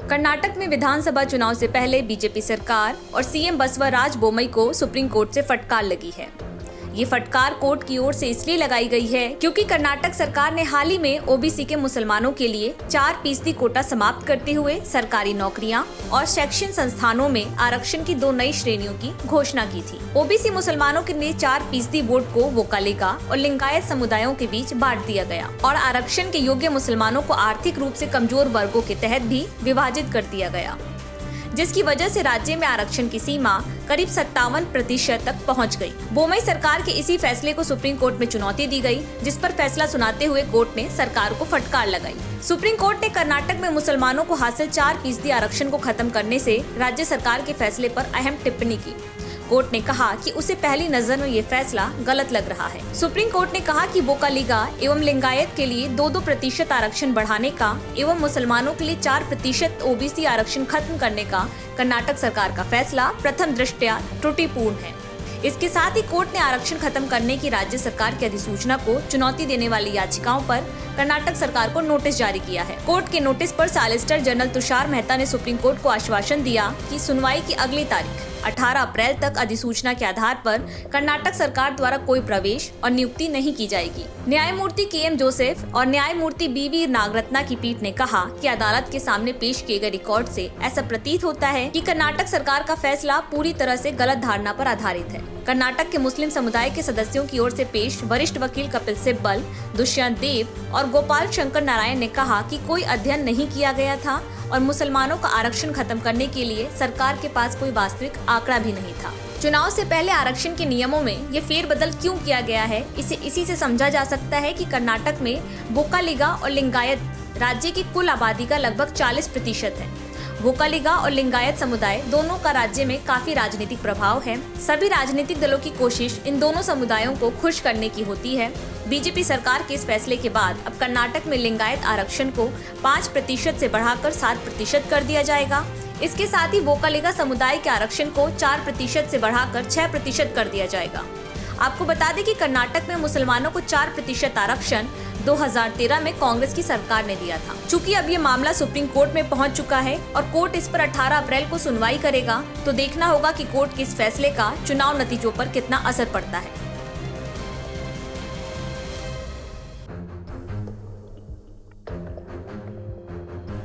कर्नाटक में विधानसभा चुनाव से पहले बीजेपी सरकार और सीएम बसवराज बोम्मई को सुप्रीम कोर्ट से फटकार लगी है। ये फटकार कोर्ट की ओर से इसलिए लगाई गई है क्योंकि कर्नाटक सरकार ने हाल ही में ओबीसी के मुसलमानों के लिए 4% कोटा समाप्त करते हुए सरकारी नौकरियां और शैक्षणिक संस्थानों में आरक्षण की 2 नई श्रेणियों की घोषणा की थी। ओबीसी मुसलमानों के लिए 4% वोट को वोकालिगा और लिंगायत समुदायों के बीच बांट दिया गया और आरक्षण के योग्य मुसलमानों को आर्थिक रूप से कमजोर वर्गों के तहत भी विभाजित कर दिया गया, जिसकी वजह से राज्य में आरक्षण की सीमा करीब 57% तक पहुंच गई। बोम्मई सरकार के इसी फैसले को सुप्रीम कोर्ट में चुनौती दी गई, जिस पर फैसला सुनाते हुए कोर्ट ने सरकार को फटकार लगाई। सुप्रीम कोर्ट ने कर्नाटक में मुसलमानों को हासिल 4% आरक्षण को खत्म करने से राज्य सरकार के फैसले पर अहम टिप्पणी की। कोर्ट ने कहा कि उसे पहली नजर में ये फैसला गलत लग रहा है। सुप्रीम कोर्ट ने कहा कि वोकालिगा एवं लिंगायत के लिए 2% आरक्षण बढ़ाने का एवं मुसलमानों के लिए 4% ओबीसी आरक्षण खत्म करने का कर्नाटक सरकार का फैसला प्रथम दृष्टया त्रुटिपूर्ण है। इसके साथ ही कोर्ट ने आरक्षण खत्म करने की राज्य सरकार की अधिसूचना को चुनौती देने वाली याचिकाओं पर कर्नाटक सरकार को नोटिस जारी किया है। कोर्ट के नोटिस पर सॉलिसिटर जनरल तुषार मेहता ने सुप्रीम कोर्ट को आश्वासन दिया कि सुनवाई की अगली तारीख 18 अप्रैल तक अधिसूचना के आधार पर कर्नाटक सरकार द्वारा कोई प्रवेश और नियुक्ति नहीं की जाएगी। न्यायमूर्ति के.एम. जोसेफ और न्यायमूर्ति बी.वी. नागरत्ना की पीठ ने कहा कि अदालत के सामने पेश किए गए रिकॉर्ड से ऐसा प्रतीत होता है कि कर्नाटक सरकार का फैसला पूरी तरह से गलत धारणा पर आधारित है। कर्नाटक के मुस्लिम समुदाय के सदस्यों की ओर से पेश वरिष्ठ वकील कपिल सिब्बल, दुष्यंत देव और गोपाल शंकर नारायण ने कहा कि कोई अध्ययन नहीं किया गया था और मुसलमानों का आरक्षण खत्म करने के लिए सरकार के पास कोई वास्तविक आंकड़ा भी नहीं था। चुनाव से पहले आरक्षण के नियमों में ये फेरबदल क्यों किया गया है, इसी से समझा जा सकता है कि कर्नाटक में वोकालिगा और लिंगायत राज्य की कुल आबादी का लगभग 40% है। वोकालिगा और लिंगायत समुदाय दोनों का राज्य में काफी राजनीतिक प्रभाव है। सभी राजनीतिक दलों की कोशिश इन दोनों समुदायों को खुश करने की होती है। बीजेपी सरकार के इस फैसले के बाद अब कर्नाटक में लिंगायत आरक्षण को 5% से बढ़ाकर 7% कर दिया जाएगा। इसके साथ ही वोकालिगा समुदाय के आरक्षण को 4% से बढ़ाकर 6% कर दिया जाएगा। आपको बता दें कि कर्नाटक में मुसलमानों को 4% आरक्षण 2013 में कांग्रेस की सरकार ने दिया था। चूंकि अब ये मामला सुप्रीम कोर्ट में पहुंच चुका है और कोर्ट इस पर 18 अप्रैल को सुनवाई करेगा, तो देखना होगा कि कोर्ट के इस फैसले का चुनाव नतीजों पर कितना असर पड़ता है।